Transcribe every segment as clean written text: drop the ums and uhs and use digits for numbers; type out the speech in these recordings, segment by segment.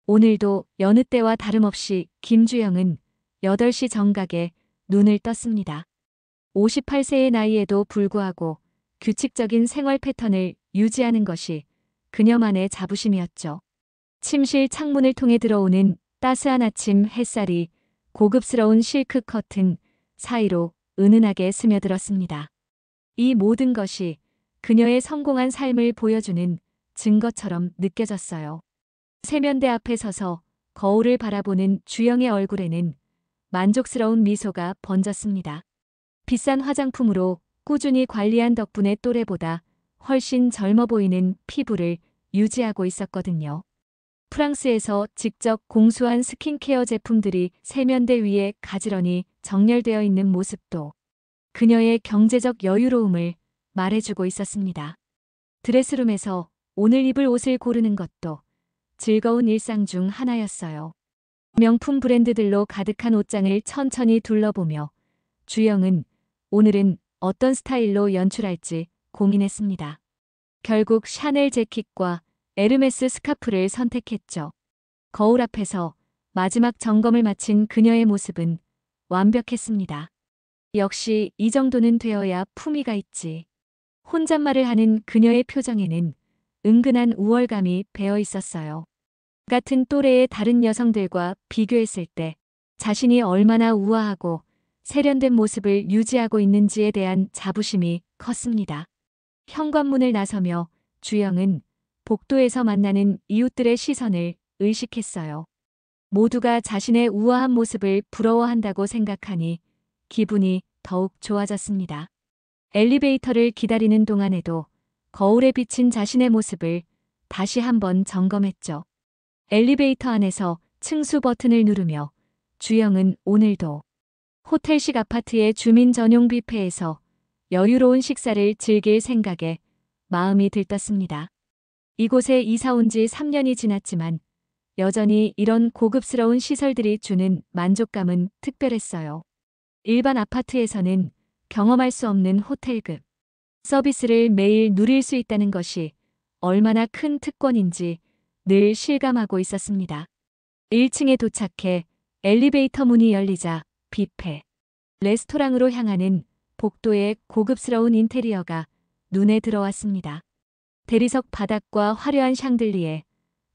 오늘도 여느 때와 다름없이 김주영은 8시 정각에 눈을 떴습니다. 58세의 나이에도 불구하고 규칙적인 생활 패턴을 유지하는 것이 그녀만의 자부심이었죠. 침실 창문을 통해 들어오는 따스한 아침 햇살이 고급스러운 실크 커튼 사이로 은은하게 스며들었습니다. 이 모든 것이 그녀의 성공한 삶을 보여주는 증거처럼 느껴졌어요. 세면대 앞에 서서 거울을 바라보는 주영의 얼굴에는 만족스러운 미소가 번졌습니다. 비싼 화장품으로 꾸준히 관리한 덕분에 또래보다 훨씬 젊어 보이는 피부를 유지하고 있었거든요. 프랑스에서 직접 공수한 스킨케어 제품들이 세면대 위에 가지런히 정렬되어 있는 모습도 그녀의 경제적 여유로움을 말해주고 있었습니다. 드레스룸에서 오늘 입을 옷을 고르는 것도 즐거운 일상 중 하나였어요. 명품 브랜드들로 가득한 옷장을 천천히 둘러보며 주영은 오늘은 어떤 스타일로 연출할지 고민했습니다. 결국 샤넬 재킷과 에르메스 스카프를 선택했죠. 거울 앞에서 마지막 점검을 마친 그녀의 모습은 완벽했습니다. 역시 이 정도는 되어야 품위가 있지. 혼잣말을 하는 그녀의 표정에는 은근한 우월감이 배어 있었어요. 같은 또래의 다른 여성들과 비교했을 때 자신이 얼마나 우아하고 세련된 모습을 유지하고 있는지에 대한 자부심이 컸습니다. 현관문을 나서며 주영은 복도에서 만나는 이웃들의 시선을 의식했어요. 모두가 자신의 우아한 모습을 부러워한다고 생각하니 기분이 더욱 좋아졌습니다. 엘리베이터를 기다리는 동안에도 거울에 비친 자신의 모습을 다시 한번 점검했죠. 엘리베이터 안에서 층수 버튼을 누르며 주영은 오늘도 호텔식 아파트의 주민 전용 뷔페에서 여유로운 식사를 즐길 생각에 마음이 들떴습니다. 이곳에 이사 온 지 3년이 지났지만 여전히 이런 고급스러운 시설들이 주는 만족감은 특별했어요. 일반 아파트에서는 경험할 수 없는 호텔급 서비스를 매일 누릴 수 있다는 것이 얼마나 큰 특권인지 늘 실감하고 있었습니다. 1층에 도착해 엘리베이터 문이 열리자 뷔페, 레스토랑으로 향하는 복도의 고급스러운 인테리어가 눈에 들어왔습니다. 대리석 바닥과 화려한 샹들리에,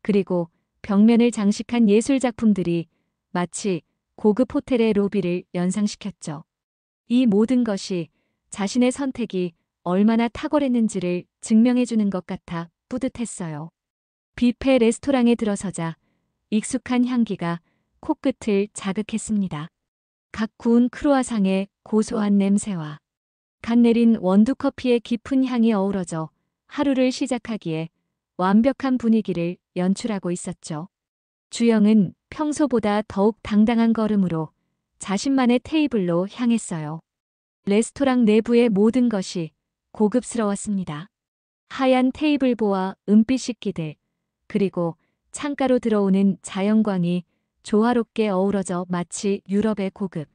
그리고 벽면을 장식한 예술 작품들이 마치 고급 호텔의 로비를 연상시켰죠. 이 모든 것이 자신의 선택이 얼마나 탁월했는지를 증명해주는 것 같아 뿌듯했어요. 뷔페 레스토랑에 들어서자 익숙한 향기가 코끝을 자극했습니다. 각 구운 크루아상의 고소한 냄새와 갓 내린 원두커피의 깊은 향이 어우러져 하루를 시작하기에 완벽한 분위기를 연출하고 있었죠. 주영은 평소보다 더욱 당당한 걸음으로 자신만의 테이블로 향했어요. 레스토랑 내부의 모든 것이 고급스러웠습니다. 하얀 테이블보와 은빛 식기들, 그리고 창가로 들어오는 자연광이 조화롭게 어우러져 마치 유럽의 고급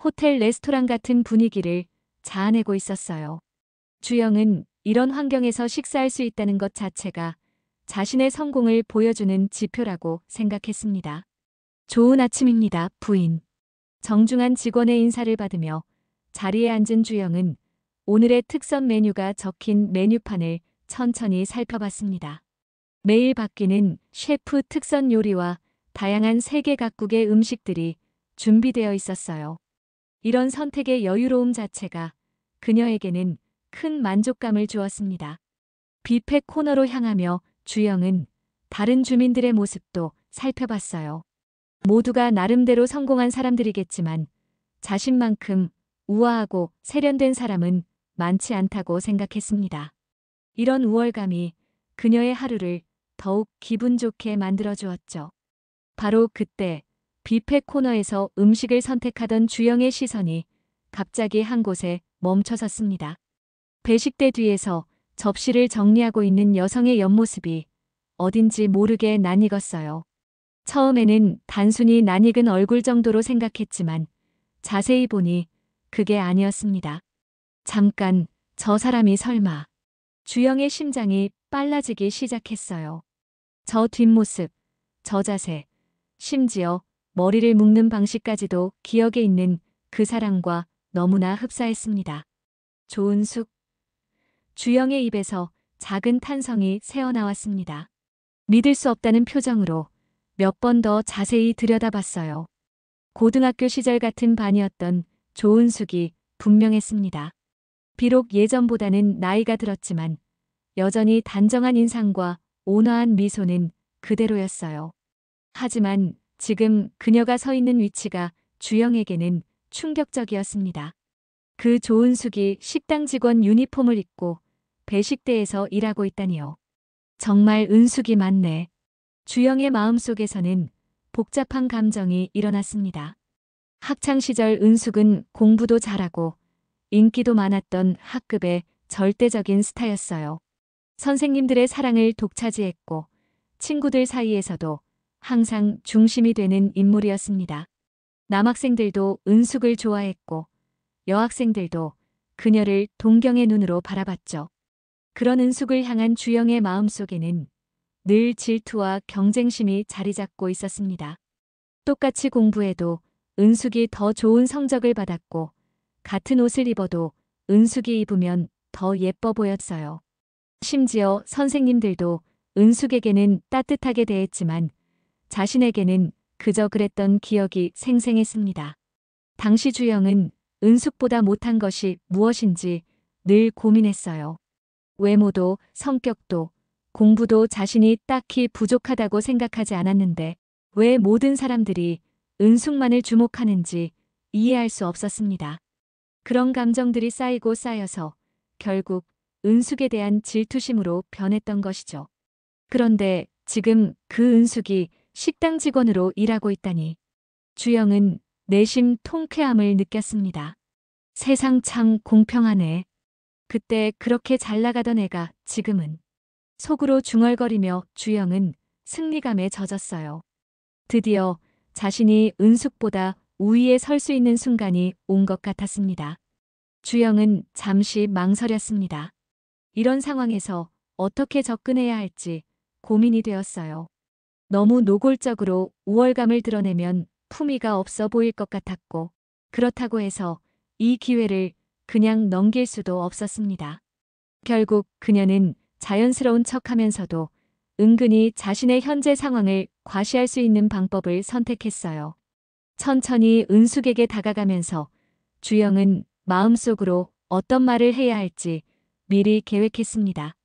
호텔 레스토랑 같은 분위기를 자아내고 있었어요. 주영은 이런 환경에서 식사할 수 있다는 것 자체가 자신의 성공을 보여주는 지표라고 생각했습니다. 좋은 아침입니다, 부인. 정중한 직원의 인사를 받으며 자리에 앉은 주영은 오늘의 특선 메뉴가 적힌 메뉴판을 천천히 살펴봤습니다. 매일 바뀌는 셰프 특선 요리와 다양한 세계 각국의 음식들이 준비되어 있었어요. 이런 선택의 여유로움 자체가 그녀에게는 큰 만족감을 주었습니다. 뷔페 코너로 향하며 주영은 다른 주민들의 모습도 살펴봤어요. 모두가 나름대로 성공한 사람들이겠지만 자신만큼 우아하고 세련된 사람은 많지 않다고 생각했습니다. 이런 우월감이 그녀의 하루를 더욱 기분 좋게 만들어 주었죠. 바로 그때 뷔페 코너에서 음식을 선택하던 주영의 시선이 갑자기 한 곳에 멈춰섰습니다. 배식대 뒤에서 접시를 정리하고 있는 여성의 옆모습이 어딘지 모르게 낯익었어요. 처음에는 단순히 낯익은 얼굴 정도로 생각했지만 자세히 보니 그게 아니었습니다. 잠깐, 저 사람이 설마. 주영의 심장이 빨라지기 시작했어요. 저 뒷모습, 저 자세, 심지어 머리를 묶는 방식까지도 기억에 있는 그 사람과 너무나 흡사했습니다. 조은숙. 주영의 입에서 작은 탄성이 새어나왔습니다. 믿을 수 없다는 표정으로 몇 번 더 자세히 들여다봤어요. 고등학교 시절 같은 반이었던 조은숙이 분명했습니다. 비록 예전보다는 나이가 들었지만 여전히 단정한 인상과 온화한 미소는 그대로였어요. 하지만 지금 그녀가 서 있는 위치가 주영에게는 충격적이었습니다. 그 조은숙이 식당 직원 유니폼을 입고 배식대에서 일하고 있다니요. 정말 은숙이 맞네. 주영의 마음속에서는 복잡한 감정이 일어났습니다. 학창시절 은숙은 공부도 잘하고 인기도 많았던 학급의 절대적인 스타였어요. 선생님들의 사랑을 독차지했고 친구들 사이에서도 항상 중심이 되는 인물이었습니다. 남학생들도 은숙을 좋아했고 여학생들도 그녀를 동경의 눈으로 바라봤죠. 그런 은숙을 향한 주영의 마음속에는 늘 질투와 경쟁심이 자리 잡고 있었습니다. 똑같이 공부해도 은숙이 더 좋은 성적을 받았고 같은 옷을 입어도 은숙이 입으면 더 예뻐 보였어요. 심지어 선생님들도 은숙에게는 따뜻하게 대했지만 자신에게는 그저 그랬던 기억이 생생했습니다. 당시 주영은 은숙보다 못한 것이 무엇인지 늘 고민했어요. 외모도 성격도 공부도 자신이 딱히 부족하다고 생각하지 않았는데 왜 모든 사람들이 은숙만을 주목하는지 이해할 수 없었습니다. 그런 감정들이 쌓이고 쌓여서 결국 은숙에 대한 질투심으로 변했던 것이죠. 그런데 지금 그 은숙이 식당 직원으로 일하고 있다니 주영은 내심 통쾌함을 느꼈습니다. 세상 참 공평하네. 그때 그렇게 잘 나가던 애가 지금은. 속으로 중얼거리며 주영은 승리감에 젖었어요. 드디어 자신이 은숙보다 우위에 설 수 있는 순간이 온 것 같았습니다. 주영은 잠시 망설였습니다. 이런 상황에서 어떻게 접근해야 할지 고민이 되었어요. 너무 노골적으로 우월감을 드러내면 품위가 없어 보일 것 같았고 그렇다고 해서 이 기회를 그냥 넘길 수도 없었습니다. 결국 그녀는 자연스러운 척하면서도 은근히 자신의 현재 상황을 과시할 수 있는 방법을 선택했어요. 천천히 은숙에게 다가가면서 주영은 마음속으로 어떤 말을 해야 할지 미리 계획했습니다.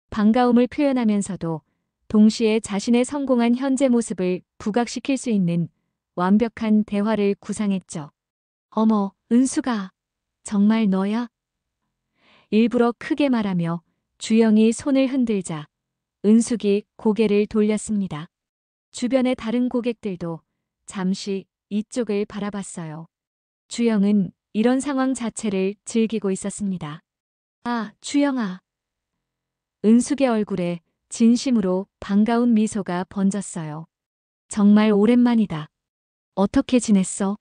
반가움을 표현하면서도 동시에 자신의 성공한 현재 모습을 부각시킬 수 있는 완벽한 대화를 구상했죠. 어머, 은숙아, 정말 너야? 일부러 크게 말하며 주영이 손을 흔들자 은숙이 고개를 돌렸습니다. 주변의 다른 고객들도 잠시 이쪽을 바라봤어요. 주영은 이런 상황 자체를 즐기고 있었습니다. 아, 주영아. 은숙의 얼굴에 진심으로 반가운 미소가 번졌어요. 정말 오랜만이다. 어떻게 지냈어?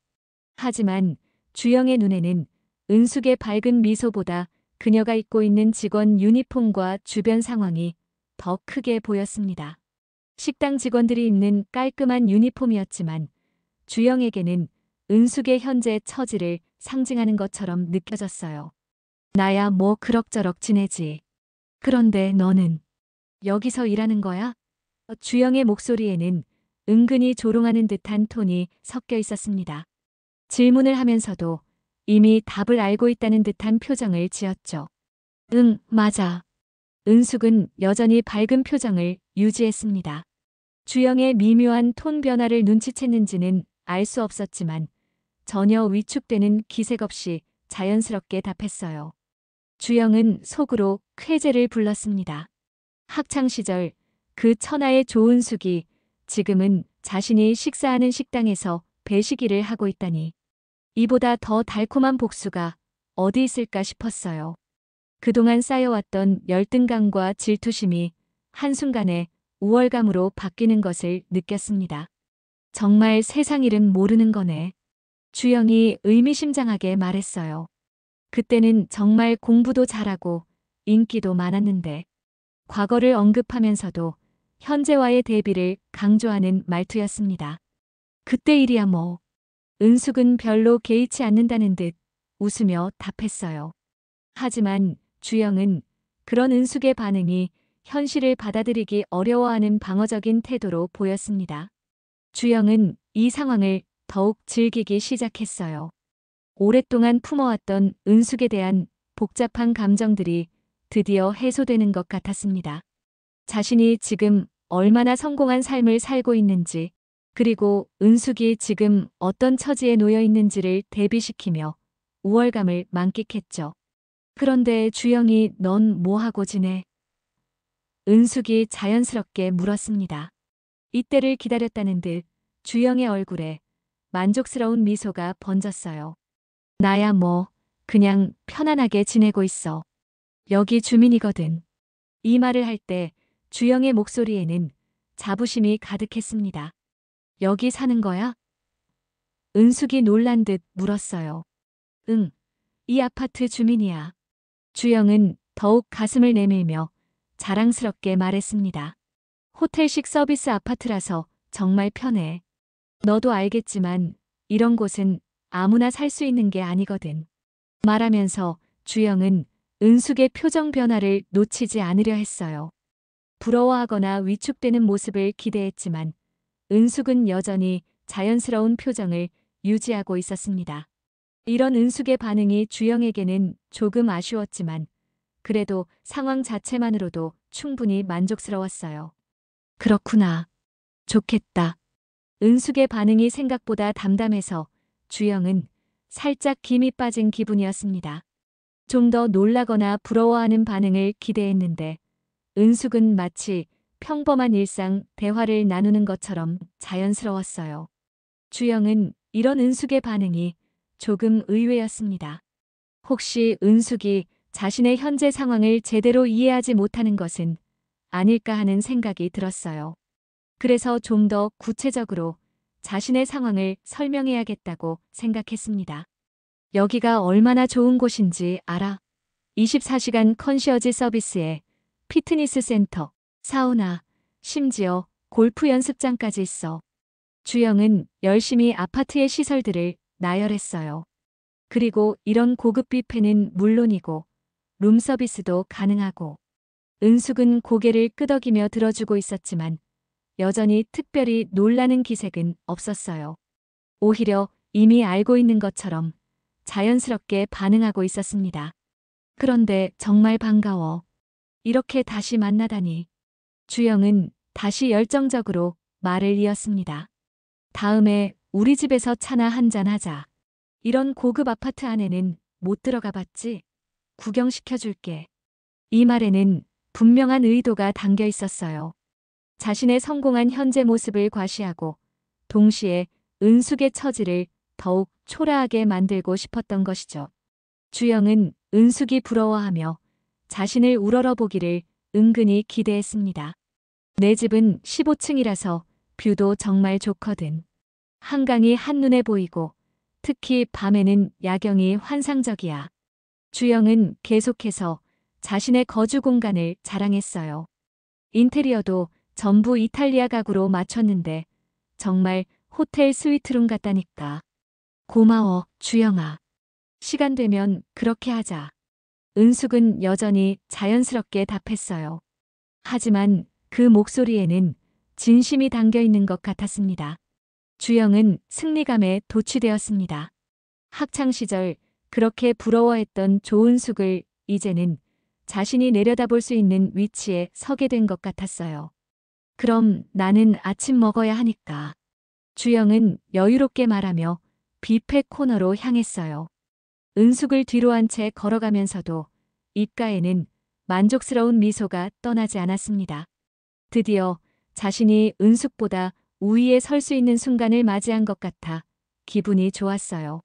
하지만 주영의 눈에는 은숙의 밝은 미소보다 그녀가 입고 있는 직원 유니폼과 주변 상황이 더 크게 보였습니다. 식당 직원들이 입는 깔끔한 유니폼이었지만 주영에게는 은숙의 현재 처지를 상징하는 것처럼 느껴졌어요. 나야 뭐 그럭저럭 지내지. 그런데 너는 여기서 일하는 거야? 주영의 목소리에는 은근히 조롱하는 듯한 톤이 섞여 있었습니다. 질문을 하면서도 이미 답을 알고 있다는 듯한 표정을 지었죠. 응, 맞아. 은숙은 여전히 밝은 표정을 유지했습니다. 주영의 미묘한 톤 변화를 눈치챘는지는 알 수 없었지만 전혀 위축되는 기색 없이 자연스럽게 답했어요. 주영은 속으로 쾌재를 불렀습니다. 학창시절 그 천하의 조은숙이 지금은 자신이 식사하는 식당에서 배식일을 하고 있다니 이보다 더 달콤한 복수가 어디 있을까 싶었어요. 그동안 쌓여왔던 열등감과 질투심이 한순간에 우월감으로 바뀌는 것을 느꼈습니다. 정말 세상 일은 모르는 거네. 주영이 의미심장하게 말했어요. 그때는 정말 공부도 잘하고 인기도 많았는데 과거를 언급하면서도 현재와의 대비를 강조하는 말투였습니다. 그때 일이야 뭐. 은숙은 별로 개의치 않는다는 듯 웃으며 답했어요. 하지만 주영은 그런 은숙의 반응이 현실을 받아들이기 어려워하는 방어적인 태도로 보였습니다. 주영은 이 상황을 더욱 즐기기 시작했어요. 오랫동안 품어왔던 은숙에 대한 복잡한 감정들이 드디어 해소되는 것 같았습니다. 자신이 지금 얼마나 성공한 삶을 살고 있는지, 그리고 은숙이 지금 어떤 처지에 놓여 있는지를 대비시키며 우월감을 만끽했죠. 그런데 주영이 넌 뭐하고 지내? 은숙이 자연스럽게 물었습니다. 이때를 기다렸다는 듯 주영의 얼굴에 만족스러운 미소가 번졌어요. 나야 뭐 그냥 편안하게 지내고 있어. 여기 주민이거든. 이 말을 할 때 주영의 목소리에는 자부심이 가득했습니다. 여기 사는 거야? 은숙이 놀란 듯 물었어요. 응, 이 아파트 주민이야. 주영은 더욱 가슴을 내밀며 자랑스럽게 말했습니다. 호텔식 서비스 아파트라서 정말 편해. 너도 알겠지만 이런 곳은 아무나 살 수 있는 게 아니거든. 말하면서 주영은 은숙의 표정 변화를 놓치지 않으려 했어요. 부러워하거나 위축되는 모습을 기대했지만 은숙은 여전히 자연스러운 표정을 유지하고 있었습니다. 이런 은숙의 반응이 주영에게는 조금 아쉬웠지만 그래도 상황 자체만으로도 충분히 만족스러웠어요. 그렇구나. 좋겠다. 은숙의 반응이 생각보다 담담해서 주영은 살짝 김이 빠진 기분이었습니다. 좀 더 놀라거나 부러워하는 반응을 기대했는데 은숙은 마치 평범한 일상 대화를 나누는 것처럼 자연스러웠어요. 주영은 이런 은숙의 반응이 조금 의외였습니다. 혹시 은숙이 자신의 현재 상황을 제대로 이해하지 못하는 것은 아닐까 하는 생각이 들었어요. 그래서 좀 더 구체적으로 자신의 상황을 설명해야겠다고 생각했습니다. 여기가 얼마나 좋은 곳인지 알아? 24시간 컨시어지 서비스에 피트니스 센터, 사우나, 심지어 골프 연습장까지 있어. 주영은 열심히 아파트의 시설들을 나열했어요. 그리고 이런 고급 뷔페는 물론이고 룸 서비스도 가능하고. 은숙은 고개를 끄덕이며 들어주고 있었지만 여전히 특별히 놀라는 기색은 없었어요. 오히려 이미 알고 있는 것처럼 자연스럽게 반응하고 있었습니다. 그런데 정말 반가워. 이렇게 다시 만나다니. 주영은 다시 열정적으로 말을 이었습니다. 다음에 우리 집에서 차나 한잔 하자. 이런 고급 아파트 안에는 못 들어가 봤지? 구경시켜줄게. 이 말에는 분명한 의도가 담겨 있었어요. 자신의 성공한 현재 모습을 과시하고 동시에 은숙의 처지를 더욱 초라하게 만들고 싶었던 것이죠. 주영은 은숙이 부러워하며 자신을 우러러보기를 은근히 기대했습니다. 내 집은 15층이라서 뷰도 정말 좋거든. 한강이 한눈에 보이고 특히 밤에는 야경이 환상적이야. 주영은 계속해서 자신의 거주 공간을 자랑했어요. 인테리어도 전부 이탈리아 가구로 맞췄는데 정말 호텔 스위트룸 같다니까. 고마워, 주영아. 시간 되면 그렇게 하자. 은숙은 여전히 자연스럽게 답했어요. 하지만 그 목소리에는 진심이 담겨 있는 것 같았습니다. 주영은 승리감에 도취되었습니다. 학창시절 그렇게 부러워했던 조은숙을 이제는 자신이 내려다볼 수 있는 위치에 서게 된 것 같았어요. 그럼 나는 아침 먹어야 하니까. 주영은 여유롭게 말하며 뷔페 코너로 향했어요. 은숙을 뒤로 한 채 걸어가면서도 입가에는 만족스러운 미소가 떠나지 않았습니다. 드디어 자신이 은숙보다 우위에 설 수 있는 순간을 맞이한 것 같아 기분이 좋았어요.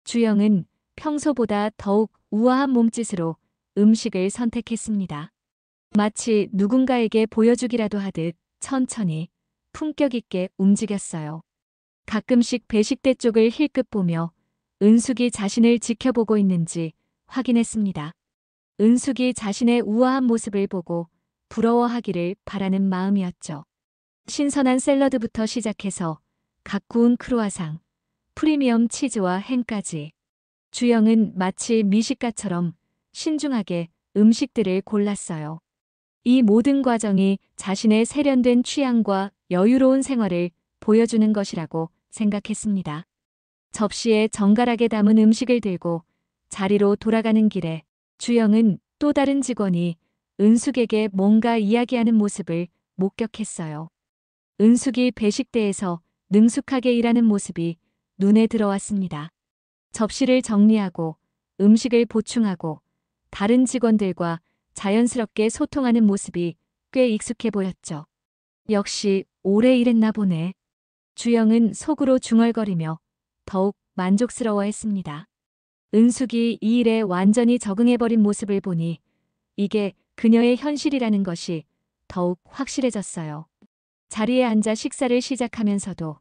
주영은 평소보다 더욱 우아한 몸짓으로 음식을 선택했습니다. 마치 누군가에게 보여주기라도 하듯 천천히 품격 있게 움직였어요. 가끔씩 배식대 쪽을 힐끗 보며 은숙이 자신을 지켜보고 있는지 확인했습니다. 은숙이 자신의 우아한 모습을 보고 부러워하기를 바라는 마음이었죠. 신선한 샐러드부터 시작해서 갓 구운 크루아상, 프리미엄 치즈와 햄까지. 주영은 마치 미식가처럼 신중하게 음식들을 골랐어요. 이 모든 과정이 자신의 세련된 취향과 여유로운 생활을 보여주는 것이라고 생각했습니다. 접시에 정갈하게 담은 음식을 들고 자리로 돌아가는 길에 주영은 또 다른 직원이 은숙에게 뭔가 이야기하는 모습을 목격했어요. 은숙이 배식대에서 능숙하게 일하는 모습이 눈에 들어왔습니다. 접시를 정리하고 음식을 보충하고 다른 직원들과 자연스럽게 소통하는 모습이 꽤 익숙해 보였죠. 역시 오래 일했나 보네. 주영은 속으로 중얼거리며 더욱 만족스러워했습니다. 은숙이 이 일에 완전히 적응해버린 모습을 보니 이게 그녀의 현실이라는 것이 더욱 확실해졌어요. 자리에 앉아 식사를 시작하면서도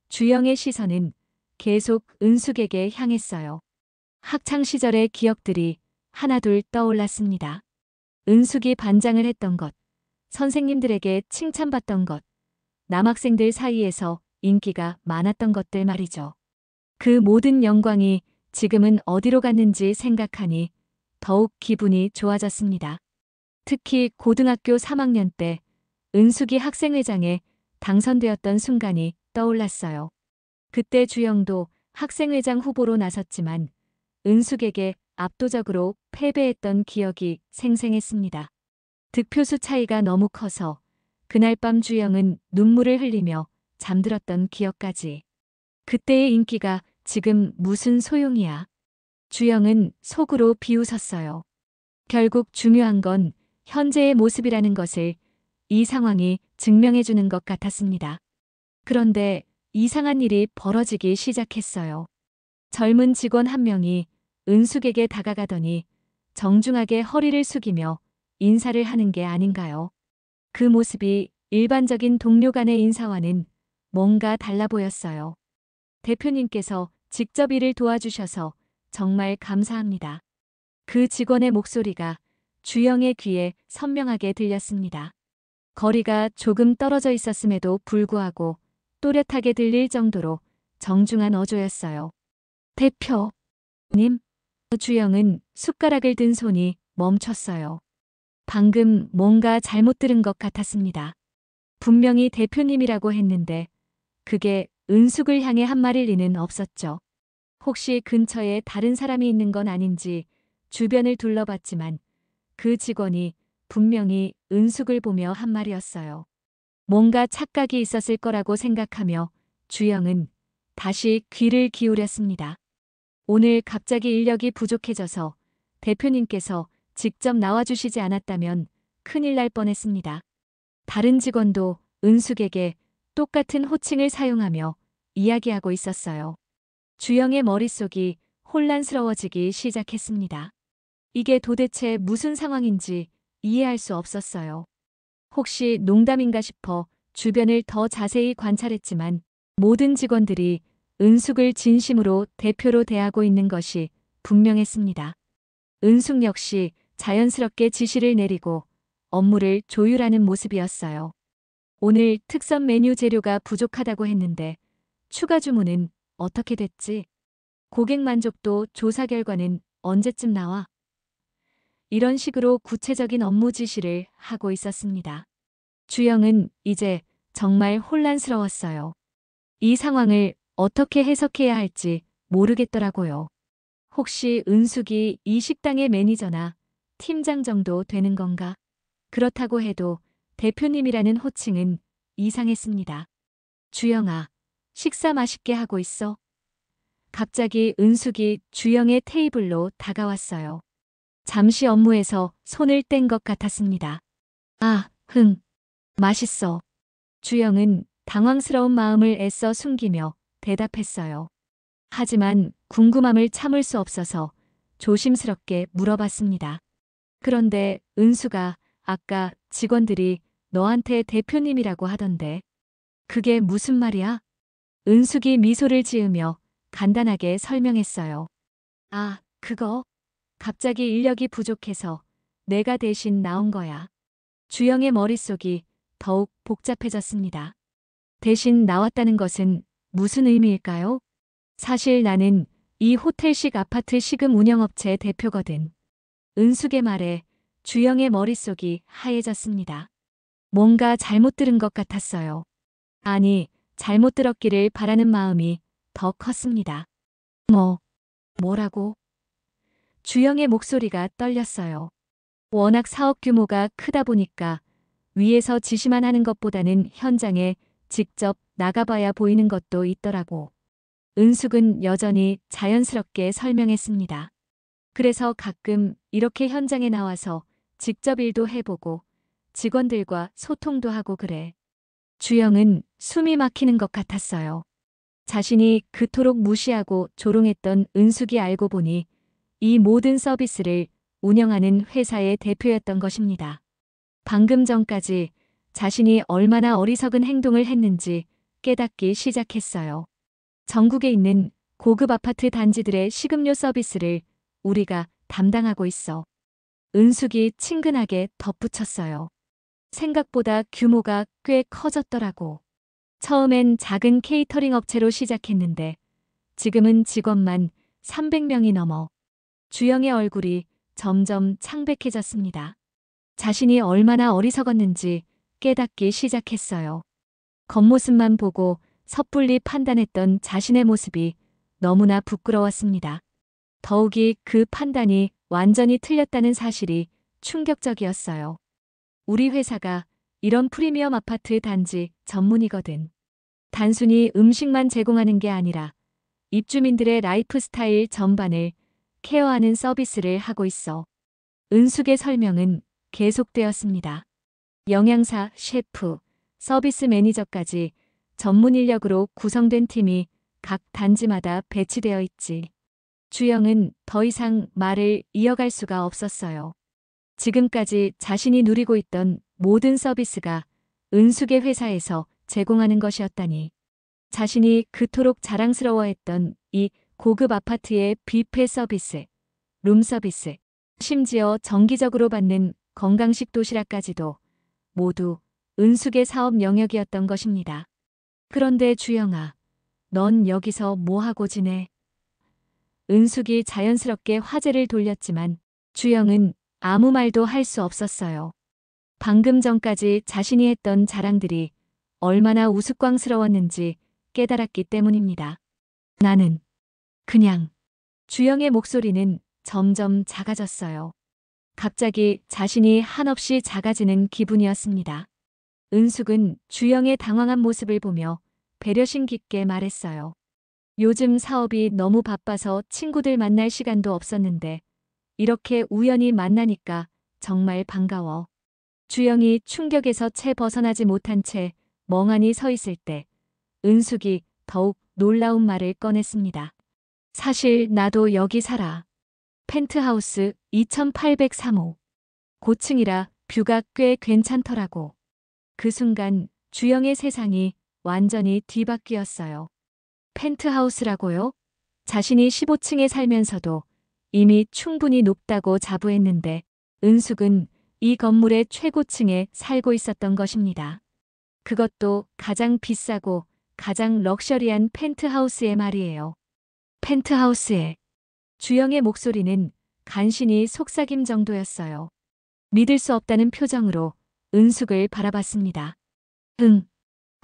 주영의 시선은 계속 은숙에게 향했어요. 학창 시절의 기억들이 하나둘 떠올랐습니다. 은숙이 반장을 했던 것, 선생님들에게 칭찬받던 것, 남학생들 사이에서 인기가 많았던 것들 말이죠. 그 모든 영광이 지금은 어디로 갔는지 생각하니 더욱 기분이 좋아졌습니다. 특히 고등학교 3학년 때 은숙이 학생회장에 당선되었던 순간이 떠올랐어요. 그때 주영도 학생회장 후보로 나섰지만 은숙에게 압도적으로 패배했던 기억이 생생했습니다. 득표수 차이가 너무 커서 그날 밤 주영은 눈물을 흘리며 잠들었던 기억까지. 그때의 인기가 지금 무슨 소용이야. 주영은 속으로 비웃었어요. 결국 중요한 건 현재의 모습이라는 것을 이 상황이 증명해주는 것 같았습니다. 그런데 이상한 일이 벌어지기 시작했어요. 젊은 직원 한 명이 은숙에게 다가가더니 정중하게 허리를 숙이며 인사를 하는 게 아닌가요? 그 모습이 일반적인 동료 간의 인사와는 뭔가 달라 보였어요. 대표님께서 직접 일을 도와주셔서 정말 감사합니다. 그 직원의 목소리가 주영의 귀에 선명하게 들렸습니다. 거리가 조금 떨어져 있었음에도 불구하고 또렷하게 들릴 정도로 정중한 어조였어요. 대표님, 주영은 숟가락을 든 손이 멈췄어요. 방금 뭔가 잘못 들은 것 같았습니다. 분명히 대표님이라고 했는데 그게 은숙을 향해 한 말일 리는 없었죠. 혹시 근처에 다른 사람이 있는 건 아닌지 주변을 둘러봤지만 그 직원이 분명히 은숙을 보며 한 말이었어요. 뭔가 착각이 있었을 거라고 생각하며 주영은 다시 귀를 기울였습니다. 오늘 갑자기 인력이 부족해져서 대표님께서 직접 나와주시지 않았다면 큰일 날 뻔했습니다. 다른 직원도 은숙에게 똑같은 호칭을 사용하며 이야기하고 있었어요. 주영의 머릿속이 혼란스러워지기 시작했습니다. 이게 도대체 무슨 상황인지 이해할 수 없었어요. 혹시 농담인가 싶어 주변을 더 자세히 관찰했지만 모든 직원들이 은숙을 진심으로 대표로 대하고 있는 것이 분명했습니다. 은숙 역시 자연스럽게 지시를 내리고 업무를 조율하는 모습이었어요. 오늘 특선 메뉴 재료가 부족하다고 했는데 추가 주문은 어떻게 됐지? 고객 만족도 조사 결과는 언제쯤 나와? 이런 식으로 구체적인 업무 지시를 하고 있었습니다. 주영은 이제 정말 혼란스러웠어요. 이 상황을 어떻게 해석해야 할지 모르겠더라고요. 혹시 은숙이 이 식당의 매니저나 팀장 정도 되는 건가? 그렇다고 해도 대표님이라는 호칭은 이상했습니다. 주영아, 식사 맛있게 하고 있어? 갑자기 은숙이 주영의 테이블로 다가왔어요. 잠시 업무에서 손을 뗀 것 같았습니다. 아, 맛있어. 주영은 당황스러운 마음을 애써 숨기며 대답했어요. 하지만 궁금함을 참을 수 없어서 조심스럽게 물어봤습니다. 그런데 은수가 아까 직원들이 너한테 대표님이라고 하던데 그게 무슨 말이야? 은숙이 미소를 지으며 간단하게 설명했어요. 아, 그거? 갑자기 인력이 부족해서 내가 대신 나온 거야. 주영의 머릿속이 더욱 복잡해졌습니다. 대신 나왔다는 것은 무슨 의미일까요? 사실 나는 이 호텔식 아파트 시금 운영업체 대표거든. 은숙의 말에 주영의 머릿속이 하얘졌습니다. 뭔가 잘못 들은 것 같았어요. 아니, 잘못 들었기를 바라는 마음이 더 컸습니다. 뭐라고? 주영의 목소리가 떨렸어요. 워낙 사업 규모가 크다 보니까 위에서 지시만 하는 것보다는 현장에 직접 나가봐야 보이는 것도 있더라고. 은숙은 여전히 자연스럽게 설명했습니다. 그래서 가끔 이렇게 현장에 나와서 직접 일도 해보고 직원들과 소통도 하고 그래. 주영은 숨이 막히는 것 같았어요. 자신이 그토록 무시하고 조롱했던 은숙이 알고 보니 이 모든 서비스를 운영하는 회사의 대표였던 것입니다. 방금 전까지 자신이 얼마나 어리석은 행동을 했는지 깨닫기 시작했어요. 전국에 있는 고급 아파트 단지들의 식음료 서비스를 우리가 담당하고 있어. 은숙이 친근하게 덧붙였어요. 생각보다 규모가 꽤 커졌더라고. 처음엔 작은 케이터링 업체로 시작했는데 지금은 직원만 300명이 넘어. 주영의 얼굴이 점점 창백해졌습니다. 자신이 얼마나 어리석었는지 깨닫기 시작했어요. 겉모습만 보고 섣불리 판단했던 자신의 모습이 너무나 부끄러웠습니다. 더욱이 그 판단이 완전히 틀렸다는 사실이 충격적이었어요. 우리 회사가 이런 프리미엄 아파트 단지 전문이거든. 단순히 음식만 제공하는 게 아니라 입주민들의 라이프 스타일 전반을 케어하는 서비스를 하고 있어. 은숙의 설명은 계속되었습니다. 영양사, 셰프, 서비스 매니저까지 전문 인력으로 구성된 팀이 각 단지마다 배치되어 있지. 주영은 더 이상 말을 이어갈 수가 없었어요. 지금까지 자신이 누리고 있던 모든 서비스가 은숙의 회사에서 제공하는 것이었다니. 자신이 그토록 자랑스러워했던 이 고급 아파트의 뷔페 서비스, 룸 서비스, 심지어 정기적으로 받는 건강식 도시락까지도 모두 은숙의 사업 영역이었던 것입니다. 그런데 주영아, 넌 여기서 뭐하고 지내? 은숙이 자연스럽게 화제를 돌렸지만 주영은 아무 말도 할 수 없었어요. 방금 전까지 자신이 했던 자랑들이 얼마나 우스꽝스러웠는지 깨달았기 때문입니다. 나는 그냥. 주영의 목소리는 점점 작아졌어요. 갑자기 자신이 한없이 작아지는 기분이었습니다. 은숙은 주영의 당황한 모습을 보며 배려심 깊게 말했어요. 요즘 사업이 너무 바빠서 친구들 만날 시간도 없었는데 이렇게 우연히 만나니까 정말 반가워. 주영이 충격에서 채 벗어나지 못한 채 멍하니 서 있을 때 은숙이 더욱 놀라운 말을 꺼냈습니다. 사실 나도 여기 살아. 펜트하우스 2803호. 고층이라 뷰가 꽤 괜찮더라고. 그 순간 주영의 세상이 완전히 뒤바뀌었어요. 펜트하우스라고요? 자신이 15층에 살면서도 이미 충분히 높다고 자부했는데 은숙은 이 건물의 최고층에 살고 있었던 것입니다. 그것도 가장 비싸고 가장 럭셔리한 펜트하우스의 말이에요. 펜트하우스에. 주영의 목소리는 간신히 속삭임 정도였어요. 믿을 수 없다는 표정으로 은숙을 바라봤습니다.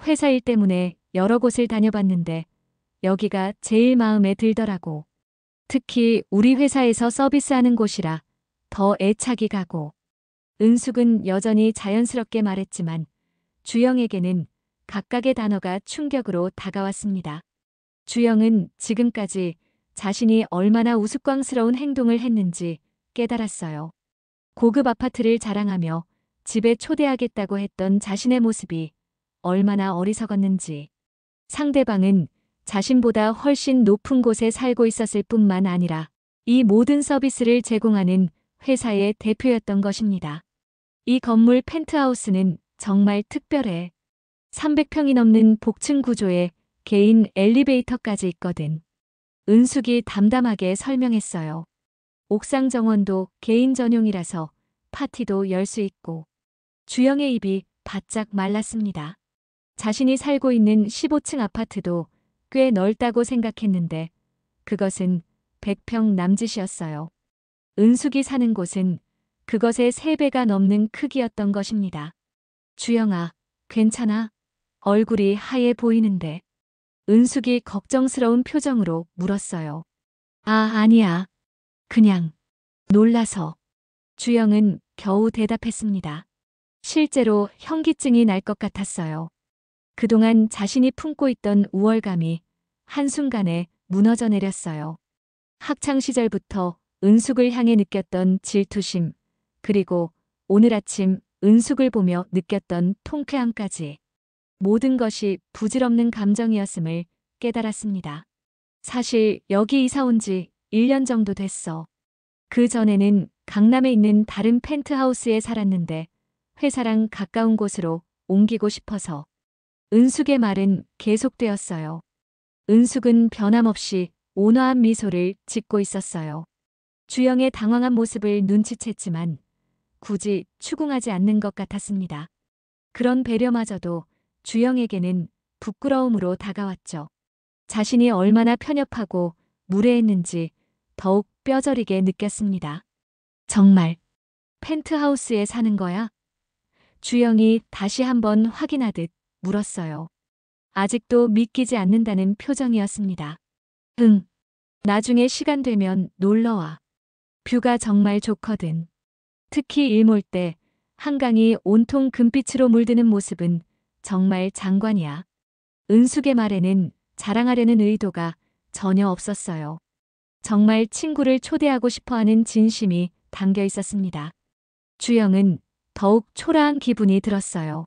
회사 일 때문에 여러 곳을 다녀봤는데 여기가 제일 마음에 들더라고. 특히 우리 회사에서 서비스하는 곳이라 더 애착이 가고. 은숙은 여전히 자연스럽게 말했지만 주영에게는 각각의 단어가 충격으로 다가왔습니다. 주영은 지금까지 자신이 얼마나 우스꽝스러운 행동을 했는지 깨달았어요. 고급 아파트를 자랑하며 집에 초대하겠다고 했던 자신의 모습이 얼마나 어리석었는지. 상대방은 자신보다 훨씬 높은 곳에 살고 있었을 뿐만 아니라 이 모든 서비스를 제공하는 회사의 대표였던 것입니다. 이 건물 펜트하우스는 정말 특별해. 300평이 넘는 복층 구조에 개인 엘리베이터까지 있거든. 은숙이 담담하게 설명했어요. 옥상 정원도 개인 전용이라서 파티도 열 수 있고. 주영의 입이 바짝 말랐습니다. 자신이 살고 있는 15층 아파트도 꽤 넓다고 생각했는데 그것은 100평 남짓이었어요. 은숙이 사는 곳은 그것의 3배가 넘는 크기였던 것입니다. 주영아, 괜찮아? 얼굴이 하얘 보이는데. 은숙이 걱정스러운 표정으로 물었어요. 아니야. 그냥 놀라서. 주영은 겨우 대답했습니다. 실제로 현기증이 날 것 같았어요. 그동안 자신이 품고 있던 우월감이 한순간에 무너져 내렸어요. 학창시절부터 은숙을 향해 느꼈던 질투심, 그리고 오늘 아침 은숙을 보며 느꼈던 통쾌함까지 모든 것이 부질없는 감정이었음을 깨달았습니다. 사실 여기 이사 온 지 1년 정도 됐어. 그 전에는 강남에 있는 다른 펜트하우스에 살았는데 회사랑 가까운 곳으로 옮기고 싶어서. 은숙의 말은 계속되었어요. 은숙은 변함없이 온화한 미소를 짓고 있었어요. 주영의 당황한 모습을 눈치챘지만 굳이 추궁하지 않는 것 같았습니다. 그런 배려마저도 주영에게는 부끄러움으로 다가왔죠. 자신이 얼마나 편협하고 무례했는지 더욱 뼈저리게 느꼈습니다. 정말 펜트하우스에 사는 거야? 주영이 다시 한번 확인하듯 물었어요. 아직도 믿기지 않는다는 표정이었습니다. 응. 나중에 시간 되면 놀러와. 뷰가 정말 좋거든. 특히 일몰 때 한강이 온통 금빛으로 물드는 모습은 정말 장관이야. 은숙의 말에는 자랑하려는 의도가 전혀 없었어요. 정말 친구를 초대하고 싶어하는 진심이 담겨 있었습니다. 주영은 더욱 초라한 기분이 들었어요.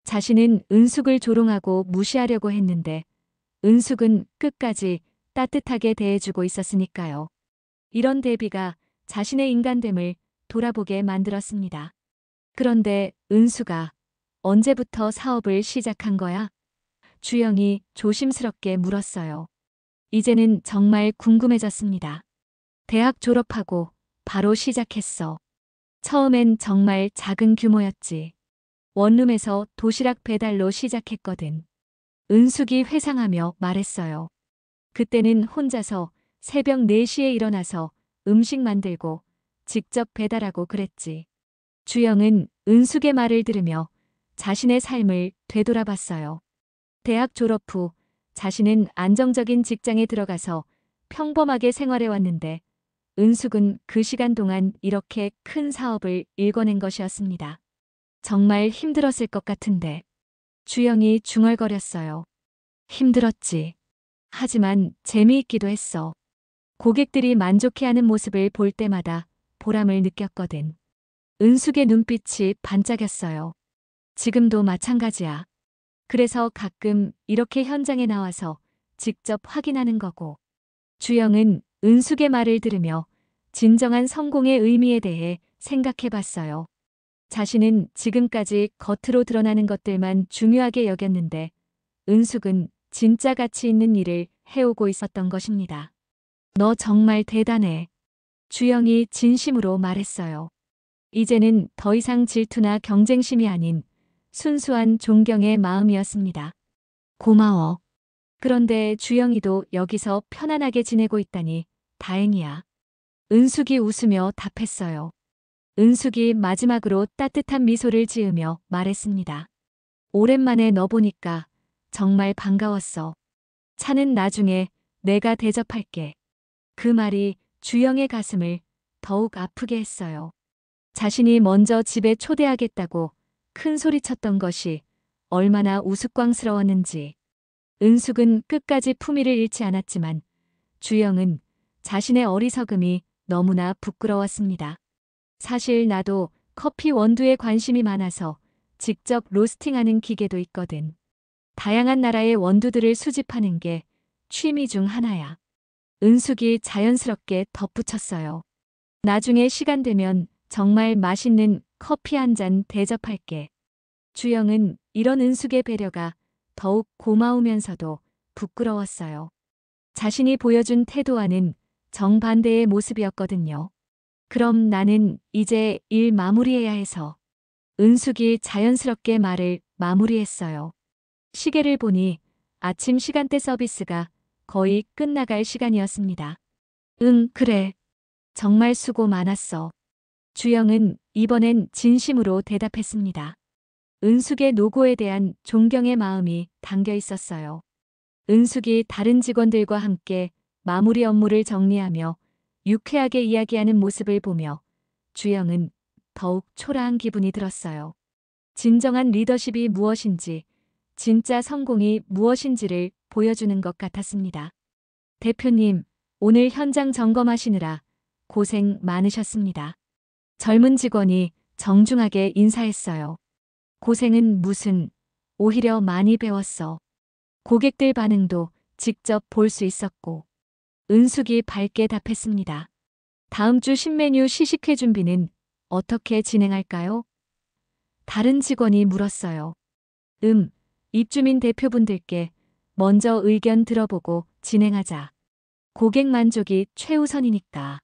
자신은 은숙을 조롱하고 무시하려고 했는데 은숙은 끝까지 따뜻하게 대해주고 있었으니까요. 이런 대비가 자신의 인간됨을 돌아보게 만들었습니다. 그런데 은수가 언제부터 사업을 시작한 거야? 주영이 조심스럽게 물었어요. 이제는 정말 궁금해졌습니다. 대학 졸업하고 바로 시작했어. 처음엔 정말 작은 규모였지. 원룸에서 도시락 배달로 시작했거든. 은숙이 회상하며 말했어요. 그때는 혼자서 새벽 4시에 일어나서 음식 만들고 직접 배달하고 그랬지. 주영은 은숙의 말을 들으며 자신의 삶을 되돌아봤어요. 대학 졸업 후 자신은 안정적인 직장에 들어가서 평범하게 생활해왔는데 은숙은 그 시간 동안 이렇게 큰 사업을 일궈낸 것이었습니다. 정말 힘들었을 것 같은데. 주영이 중얼거렸어요. 힘들었지. 하지만 재미있기도 했어. 고객들이 만족해하는 모습을 볼 때마다 보람을 느꼈거든. 은숙의 눈빛이 반짝였어요. 지금도 마찬가지야. 그래서 가끔 이렇게 현장에 나와서 직접 확인하는 거고. 주영은 은숙의 말을 들으며 진정한 성공의 의미에 대해 생각해 봤어요. 자신은 지금까지 겉으로 드러나는 것들만 중요하게 여겼는데 은숙은 진짜 가치 있는 일을 해오고 있었던 것입니다. 너 정말 대단해. 주영이 진심으로 말했어요. 이제는 더 이상 질투나 경쟁심이 아닌 순수한 존경의 마음이었습니다. 고마워. 그런데 주영이도 여기서 편안하게 지내고 있다니 다행이야. 은숙이 웃으며 답했어요. 은숙이 마지막으로 따뜻한 미소를 지으며 말했습니다. 오랜만에 너 보니까 정말 반가웠어. 차는 나중에 내가 대접할게. 그 말이 주영의 가슴을 더욱 아프게 했어요. 자신이 먼저 집에 초대하겠다고 큰 소리쳤던 것이 얼마나 우스꽝스러웠는지. 은숙은 끝까지 품위를 잃지 않았지만 주영은 자신의 어리석음이 너무나 부끄러웠습니다. 사실 나도 커피 원두에 관심이 많아서 직접 로스팅하는 기계도 있거든. 다양한 나라의 원두들을 수집하는 게 취미 중 하나야. 은숙이 자연스럽게 덧붙였어요. 나중에 시간 되면 정말 맛있는 커피 한 잔 대접할게. 주영은 이런 은숙의 배려가 더욱 고마우면서도 부끄러웠어요. 자신이 보여준 태도와는 정반대의 모습이었거든요. 그럼 나는 이제 일 마무리해야 해서. 은숙이 자연스럽게 말을 마무리했어요. 시계를 보니 아침 시간대 서비스가 거의 끝나갈 시간이었습니다. 응, 그래. 정말 수고 많았어. 주영은 이번엔 진심으로 대답했습니다. 은숙의 노고에 대한 존경의 마음이 담겨 있었어요. 은숙이 다른 직원들과 함께 마무리 업무를 정리하며 유쾌하게 이야기하는 모습을 보며 주영은 더욱 초라한 기분이 들었어요. 진정한 리더십이 무엇인지, 진짜 성공이 무엇인지를 보여주는 것 같았습니다. 대표님, 오늘 현장 점검하시느라 고생 많으셨습니다. 젊은 직원이 정중하게 인사했어요. 고생은 무슨, 오히려 많이 배웠어. 고객들 반응도 직접 볼 수 있었고, 은숙이 밝게 답했습니다. 다음 주 신메뉴 시식회 준비는 어떻게 진행할까요? 다른 직원이 물었어요. 입주민 대표분들께 먼저 의견 들어보고 진행하자. 고객 만족이 최우선이니까.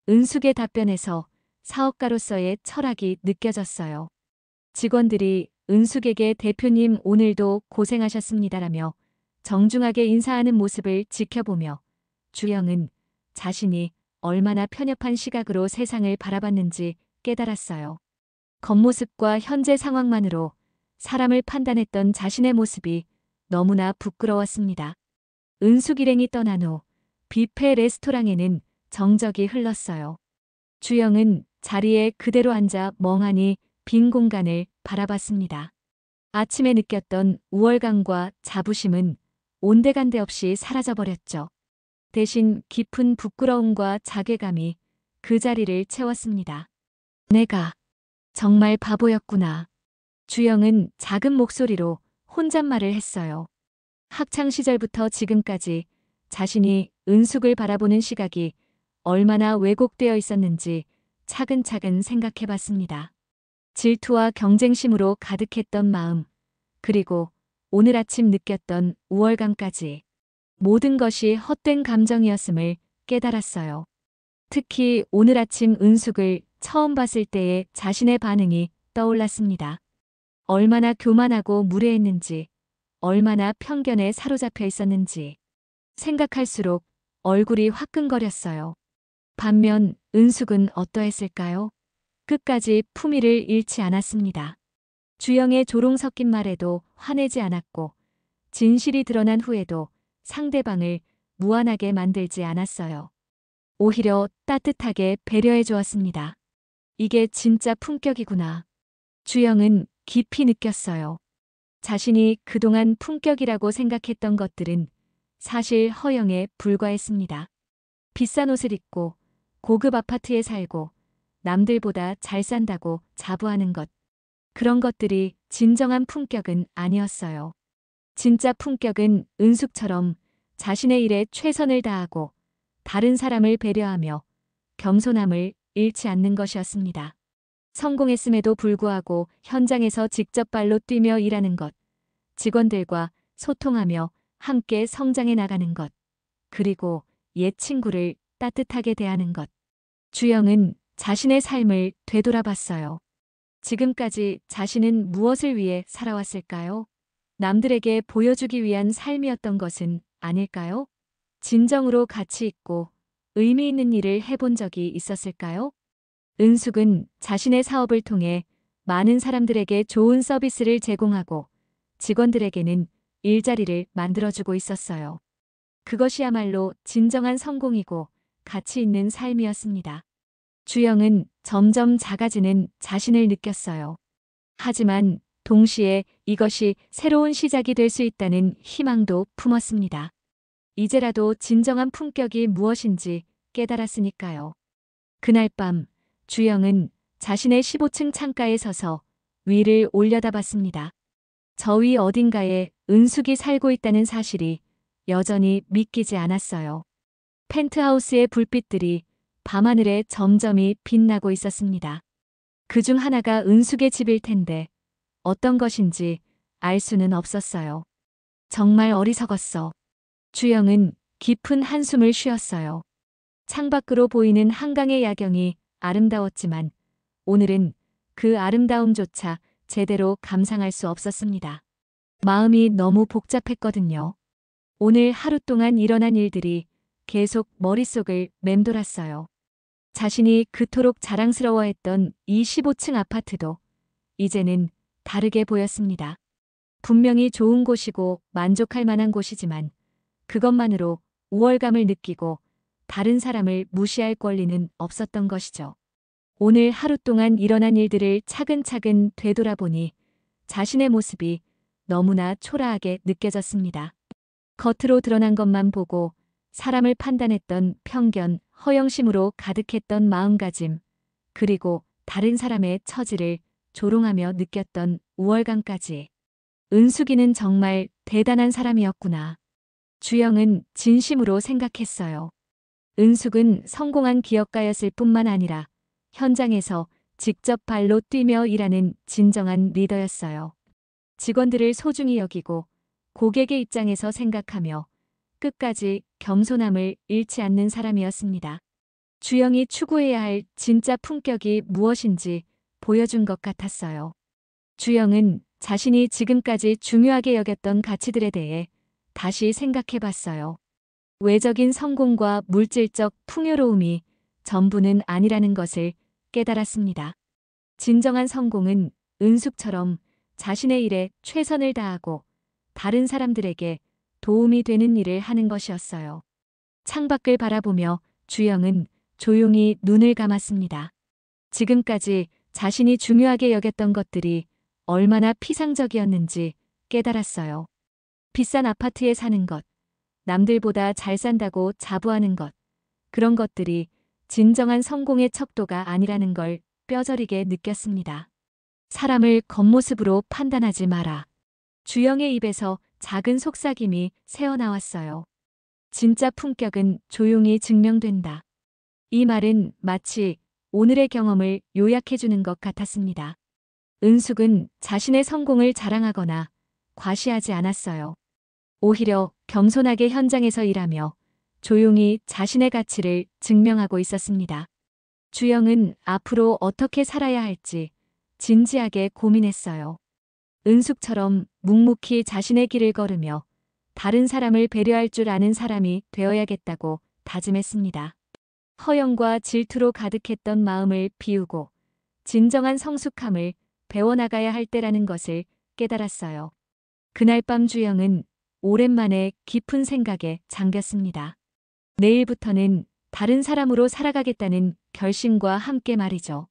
은숙의 답변에서 사업가로서의 철학이 느껴졌어요. 직원들이 은숙에게 대표님 오늘도 고생하셨습니다라며 정중하게 인사하는 모습을 지켜보며 주영은 자신이 얼마나 편협한 시각으로 세상을 바라봤는지 깨달았어요. 겉모습과 현재 상황만으로 사람을 판단했던 자신의 모습이 너무나 부끄러웠습니다. 은숙 일행이 떠난 후 뷔페 레스토랑에는 정적이 흘렀어요. 주영은 자리에 그대로 앉아 멍하니 빈 공간을 바라봤습니다. 아침에 느꼈던 우월감과 자부심은 온데간데 없이 사라져버렸죠. 대신 깊은 부끄러움과 자괴감이 그 자리를 채웠습니다. 내가 정말 바보였구나. 주영은 작은 목소리로 혼잣말을 했어요. 학창 시절부터 지금까지 자신이 은숙을 바라보는 시각이 얼마나 왜곡되어 있었는지 차근차근 생각해봤습니다. 질투와 경쟁심으로 가득했던 마음, 그리고 오늘 아침 느꼈던 우월감까지 모든 것이 헛된 감정이었음을 깨달았어요. 특히 오늘 아침 은숙을 처음 봤을 때의 자신의 반응이 떠올랐습니다. 얼마나 교만하고 무례했는지, 얼마나 편견에 사로잡혀 있었는지 생각할수록 얼굴이 화끈거렸어요. 반면 은숙은 어떠했을까요? 끝까지 품위를 잃지 않았습니다. 주영의 조롱 섞인 말에도 화내지 않았고 진실이 드러난 후에도 상대방을 무안하게 만들지 않았어요. 오히려 따뜻하게 배려해 주었습니다. 이게 진짜 품격이구나. 주영은 깊이 느꼈어요. 자신이 그동안 품격이라고 생각했던 것들은 사실 허영에 불과했습니다. 비싼 옷을 입고 고급 아파트에 살고 남들보다 잘 산다고 자부하는 것. 그런 것들이 진정한 품격은 아니었어요. 진짜 품격은 은숙처럼 자신의 일에 최선을 다하고 다른 사람을 배려하며 겸손함을 잃지 않는 것이었습니다. 성공했음에도 불구하고 현장에서 직접 발로 뛰며 일하는 것, 직원들과 소통하며 함께 성장해 나가는 것, 그리고 옛 친구를 따뜻하게 대하는 것. 주영은 자신의 삶을 되돌아봤어요. 지금까지 자신은 무엇을 위해 살아왔을까요? 남들에게 보여주기 위한 삶이었던 것은 아닐까요? 진정으로 가치 있고 의미 있는 일을 해본 적이 있었을까요? 은숙은 자신의 사업을 통해 많은 사람들에게 좋은 서비스를 제공하고 직원들에게는 일자리를 만들어주고 있었어요. 그것이야말로 진정한 성공이고 가치 있는 삶이었습니다. 주영은 점점 작아지는 자신을 느꼈어요. 하지만 동시에 이것이 새로운 시작이 될 수 있다는 희망도 품었습니다. 이제라도 진정한 품격이 무엇인지 깨달았으니까요. 그날 밤 주영은 자신의 15층 창가에 서서 위를 올려다봤습니다. 저 위 어딘가에 은숙이 살고 있다는 사실이 여전히 믿기지 않았어요. 펜트하우스의 불빛들이 밤하늘에 점점이 빛나고 있었습니다. 그중 하나가 은숙의 집일 텐데 어떤 것인지 알 수는 없었어요. 정말 어리석었어. 주영은 깊은 한숨을 쉬었어요. 창밖으로 보이는 한강의 야경이 아름다웠지만 오늘은 그 아름다움조차 제대로 감상할 수 없었습니다. 마음이 너무 복잡했거든요. 오늘 하루 동안 일어난 일들이 계속 머릿속을 맴돌았어요. 자신이 그토록 자랑스러워했던 이 15층 아파트도 이제는 다르게 보였습니다. 분명히 좋은 곳이고 만족할 만한 곳이지만 그것만으로 우월감을 느끼고 다른 사람을 무시할 권리는 없었던 것이죠. 오늘 하루 동안 일어난 일들을 차근차근 되돌아보니 자신의 모습이 너무나 초라하게 느껴졌습니다. 겉으로 드러난 것만 보고 사람을 판단했던 편견, 허영심으로 가득했던 마음가짐, 그리고 다른 사람의 처지를 조롱하며 느꼈던 우월감까지. 은숙이는 정말 대단한 사람이었구나. 주영은 진심으로 생각했어요. 은숙은 성공한 기업가였을 뿐만 아니라 현장에서 직접 발로 뛰며 일하는 진정한 리더였어요. 직원들을 소중히 여기고 고객의 입장에서 생각하며 끝까지 겸손함을 잃지 않는 사람이었습니다. 주영이 추구해야 할 진짜 품격이 무엇인지 보여준 것 같았어요. 주영은 자신이 지금까지 중요하게 여겼던 가치들에 대해 다시 생각해 봤어요. 외적인 성공과 물질적 풍요로움이 전부는 아니라는 것을 깨달았습니다. 진정한 성공은 은숙처럼 자신의 일에 최선을 다하고 다른 사람들에게 도움이 되는 일을 하는 것이었어요. 창밖을 바라보며 주영은 조용히 눈을 감았습니다. 지금까지 자신이 중요하게 여겼던 것들이 얼마나 피상적이었는지 깨달았어요. 비싼 아파트에 사는 것, 남들보다 잘 산다고 자부하는 것, 그런 것들이 진정한 성공의 척도가 아니라는 걸 뼈저리게 느꼈습니다. 사람을 겉모습으로 판단하지 마라. 주영의 입에서 작은 속삭임이 새어나왔어요. 진짜 품격은 조용히 증명된다. 이 말은 마치 오늘의 경험을 요약해주는 것 같았습니다. 은숙은 자신의 성공을 자랑하거나 과시하지 않았어요. 오히려 겸손하게 현장에서 일하며 조용히 자신의 가치를 증명하고 있었습니다. 주영은 앞으로 어떻게 살아야 할지 진지하게 고민했어요. 은숙처럼 묵묵히 자신의 길을 걸으며 다른 사람을 배려할 줄 아는 사람이 되어야겠다고 다짐했습니다. 허영과 질투로 가득했던 마음을 비우고 진정한 성숙함을 배워나가야 할 때라는 것을 깨달았어요. 그날 밤 주영은 오랜만에 깊은 생각에 잠겼습니다. 내일부터는 다른 사람으로 살아가겠다는 결심과 함께 말이죠.